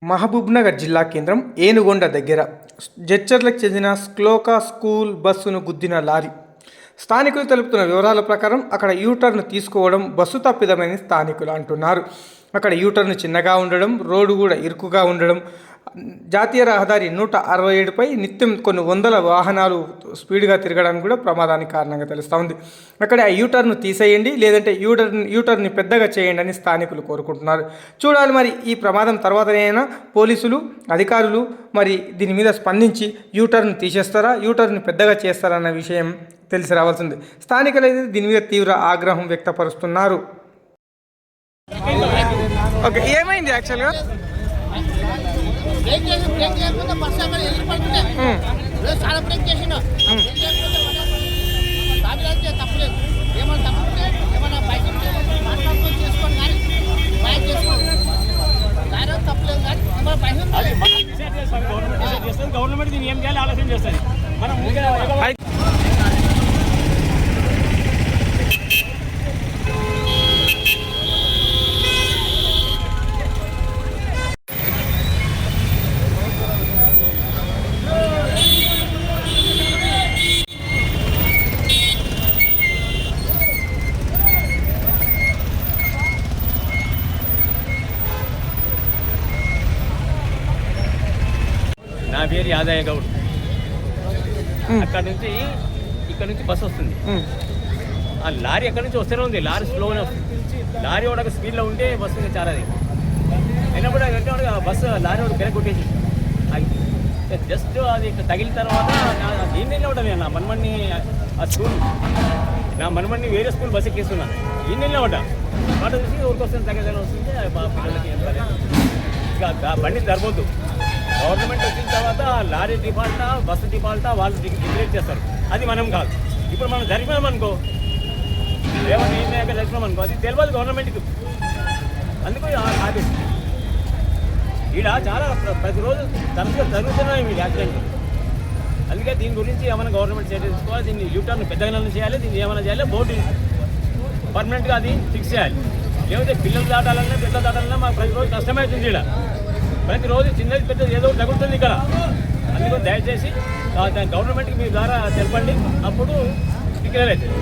మహబూబ్నగర్ జిల్లా కేంద్రం ఏనుగొండ దగ్గర జడ్చర్లకు చెందిన శ్లోక స్కూల్ బస్సును గుద్దిన లారీ. స్థానికులు తెలుపుతున్న వివరాల ప్రకారం అక్కడ యూటర్న్ తీసుకోవడం బస్సు తప్పిదమని స్థానికులు అంటున్నారు. అక్కడ యూటర్న్ చిన్నగా ఉండడం, రోడ్డు కూడా ఇరుకుగా ఉండడం, జాతీయ రహదారి 167పై నిత్యం కొన్ని వందల వాహనాలు స్పీడ్గా తిరగడానికి కూడా ప్రమాదానికి కారణంగా తెలుస్తూ ఉంది. అక్కడ ఆ యూటర్న్ తీసేయండి, లేదంటే యూటర్ని పెద్దగా చేయండి అని స్థానికులు కోరుకుంటున్నారు. చూడాలి మరి ఈ ప్రమాదం తర్వాతనైనా పోలీసులు అధికారులు మరి దీని మీద స్పందించి యూటర్న్ తీసేస్తారా, యూటర్ని పెద్దగా చేస్తారా అన్న విషయం తెలిసి రావాల్సింది. స్థానికులు అయితే దీని మీద తీవ్ర ఆగ్రహం వ్యక్తపరుస్తున్నారు. ఓకే, ఏమైంది యాక్చువల్గా? బ్రేక్ చేయకపోతే బస్సు అక్కడ వెళ్ళిపోతుంటే చాలా బ్రేక్ చేసిన తప్పలేదు. ఏమైనా తప్పుంటే ఏమైనా బైక్ మాట్లాడుకొని చేసుకోండి, కానీ బైక్ చేసుకోండి దాని తప్పలేదు. కానీ ఏమైనా బైక్ గవర్నమెంట్ దీన్ని ఏం చేయాలి ఆలోచన చేస్తుంది. మనం నా పేరు యాదయ్య గౌడ్. ఇక్కడ నుంచి బస్సు వస్తుంది. ఆ లారీ ఎక్కడి నుంచి వస్తూనే ఉంది. లారీ స్లోగానే వస్తుంది. లారీ కూడా స్పీడ్లో ఉంటే బస్సు చాలాది అయినప్పుడు బస్సు లారీ ఒకటి బ్రేక్ కొట్టేసి జస్ట్ అది తగిలిన తర్వాత ఈయన ఉంటాను నేను. నా మనమణ్ణి ఆ స్కూల్ నా మనమణ్ణి వేరే స్కూల్ బస్సు ఎక్కిస్తున్నాను. ఈయన ఉంటా మాట చూసి ఊరికి వస్తుంది, తగ్గదని వస్తుంది. మా పిల్లలకి ఇక బండి జరగొద్దు. గవర్నమెంట్ వచ్చిన తర్వాత లారీ డిఫాల్టా బస్సు డిఫాల్టా వాళ్ళు డిక్లేర్ చేస్తారు. అది మనం కాదు. ఇప్పుడు మనం జరిగినామనుకో, ఏమైనా నిర్ణయాక జరిగినామనుకో, అది తెలియదు గవర్నమెంట్కి. అందుకు ఆఫీస్ ఈడ చాలా ప్రతిరోజు తరచుగా జరుగుతున్నాయి ఈ యాక్సిడెంట్. అందుకే దీని గురించి ఏమైనా గవర్నమెంట్ చర్య తీసుకోవాలి. దీన్ని యూటర్న్ పెద్దగా చేయాలి. దీన్ని ఏమైనా చేయాలి, బోర్డు పర్మనెంట్గా అది ఫిక్స్ చేయాలి. లేకపోతే పిల్లలు దాటాలన్నా పెద్ద దాటాలన్నా మాకు ప్రతిరోజు కష్టమవుతుంది. ఇక్కడ ప్రతిరోజు చిన్నది పెద్దది ఏదో తగులుతుంది ఇక్కడ. అందుకని దయచేసి గవర్నమెంట్కి మీ ద్వారా తెలపండి, అప్పుడు క్లియర్ అవుతుంది.